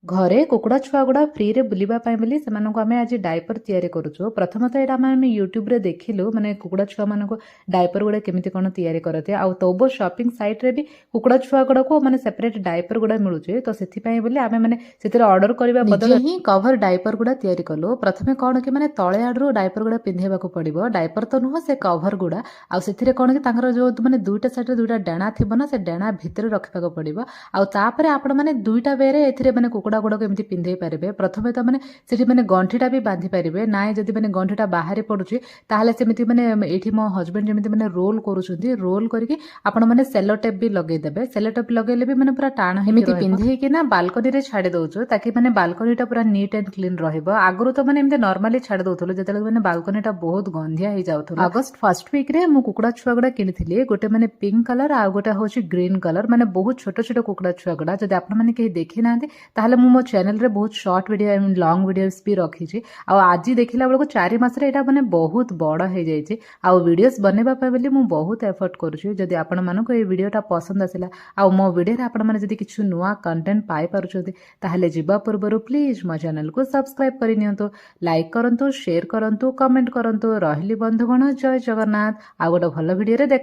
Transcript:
ଘରେ କୁକୁଡ଼ା ଛୁଆ ଗୁଡ଼ା ଫ୍ରିରେ ବୁଲିବା ପାଇଁ ବୋଲି ସେମାନଙ୍କୁ ଆମେ ଆଜି ଡାଇପର ତିଆରି କରୁଛୁ। ପ୍ରଥମତଃ ଏଇଟା ଆମେ ୟୁଟ୍ୟୁବରେ ଦେଖିଲୁ ମାନେ କୁକୁଡ଼ା ଛୁଆମାନଙ୍କୁ ଡାଇପର ଗୁଡ଼ା କେମିତି କ'ଣ ତିଆରି କରନ୍ତି। ଆଉ ତୋବ ସପିଂ ସାଇଟ୍ରେ ବି କୁକୁଡ଼ା ଛୁଆ ଗୁଡ଼ାକୁ ମାନେ ସେପାରେଟ୍ ଡାଇପର ଗୁଡ଼ା ମିଳୁଛି। ତ ସେଥିପାଇଁ ବୋଲି ଆମେ ମାନେ ସେଥିରେ ଅର୍ଡର କରିବା ବଦଳରେ ହିଁ କଭର ଡାଇପର ଗୁଡ଼ା ତିଆରି କଲୁ। ପ୍ରଥମେ କ'ଣ କି ମାନେ ତଳେ ଆଡ଼ରୁ ଡାଇପର ଗୁଡ଼ା ପିନ୍ଧେଇବାକୁ ପଡ଼ିବ। ଡାଇପର ତ ନୁହଁ, ସେ କଭର ଗୁଡ଼ା। ଆଉ ସେଥିରେ କ'ଣ କି ତାଙ୍କର ଯେଉଁ ମାନେ ଦୁଇଟା ସାଇଡ଼ରେ ଦୁଇଟା ଡେଣା ଥିବ ନା, ସେ ଡେଣା ଭିତରେ ରଖିବାକୁ ପଡ଼ିବ। ଆଉ ତାପରେ ଆପଣ ମାନେ ଦୁଇଟା ୱେରେ ଏଥିରେ ମାନେ କୁକୁଡ଼ା ଗୁଡ଼ାକୁ ଏମିତି ପିନ୍ଧେଇ ପାରିବେ। ପ୍ରଥମେ ତ ମାନେ ସେଠି ମାନେ ଗଣ୍ଠିଟା ବି ବାନ୍ଧି ପାରିବେ। ନାଇଁ ଯଦି ମାନେ ଗଣ୍ଠିଟା ବାହାରି ପଡୁଛି ତାହେଲେ ସେମିତି ମାନେ ଏଇଠି ମୋ ହଜବେଣ୍ଡ ଯେମିତି ମାନେ ରୋଲ କରୁଛନ୍ତି, ରୋଲ କରିକି ଆପଣ ମାନେ ସେଲୋ ଟେପ୍ ବି ଲଗେଇଦେବେ। ସେଲୋ ଟେପ୍ ଲଗେଇଲେ ବି ମାନେ ପୁରା ଟାଣ ଏମିତି ପିନ୍ଧେଇକି ନା ବାଲକୋନିରେ ଛାଡ଼ି ଦଉଛୁ, ତାକି ମାନେ ବାଲକୋନିଟା ପୁରା ନିଟ୍ ଆଣ୍ଡ କ୍ଲିନ୍ ରହିବ। ଆଗରୁ ତ ମାନେ ଏମିତି ନର୍ମାଲି ଛାଡ଼ି ଦଉଥିଲୁ ଯେତେବେଳେ ମାନେ ବାଲକୋନିଟା ବହୁତ ଗନ୍ଧିଆ ହେଇଯାଉଥିଲା। ଅଗଷ୍ଟ ଫାର୍ଷ୍ଟ ୱିକ୍ରେ ମୁଁ କୁକୁଡ଼ା ଛୁଆ ଗୁଡ଼ା କିଣିଥିଲି। ଗୋଟେ ମାନେ ପିଙ୍କ କଲର ଆଉ ଗୋଟେ ହେଉଛି ଗ୍ରୀନ୍ କଲର, ମାନେ ବହୁତ ଛୋଟ ଛୋଟ କୁକୁଡ଼ା ଛୁଆ ଗୁଡ଼ା। ଯଦି ଆପଣମାନେ କେହି ଦେଖିନାହାନ୍ତି ତାହେଲେ ମୁଁ ମୋ ଚ୍ୟାନେଲରେ ବହୁତ ସର୍ଟ ଭିଡ଼ିଓ ଲଙ୍ଗ ଭିଡ଼ିଓସ୍ ବି ରଖିଛି। ଆଉ ଆଜି ଦେଖିଲା ବେଳକୁ 4 ମାସରେ ଏଇଟା ମାନେ ବହୁତ ବଡ଼ ହେଇଯାଇଛି। ଆଉ ଭିଡ଼ିଓସ୍ ବନେଇବା ପାଇଁ ବୋଲି ମୁଁ ବହୁତ ଏଫର୍ଟ କରୁଛି। ଯଦି ଆପଣମାନଙ୍କୁ ଏଇ ଭିଡ଼ିଓଟା ପସନ୍ଦ ଆସିଲା ଆଉ ମୋ ଭିଡ଼ିଓରେ ଆପଣମାନେ ଯଦି କିଛି ନୂଆ କଣ୍ଟେଣ୍ଟ ପାଇପାରୁଛନ୍ତି ତାହେଲେ ଯିବା ପୂର୍ବରୁ ପ୍ଲିଜ୍ ମୋ ଚ୍ୟାନେଲକୁ ସବସ୍କ୍ରାଇବ୍ କରିନିଅନ୍ତୁ, ଲାଇକ୍ କରନ୍ତୁ, ସେୟାର କରନ୍ତୁ, କମେଣ୍ଟ କରନ୍ତୁ। ରହିଲି ବନ୍ଧୁଗଣ, ଜୟ ଜଗନ୍ନାଥ। ଆଉ ଗୋଟେ ଭଲ ଭିଡ଼ିଓରେ ଦେଖ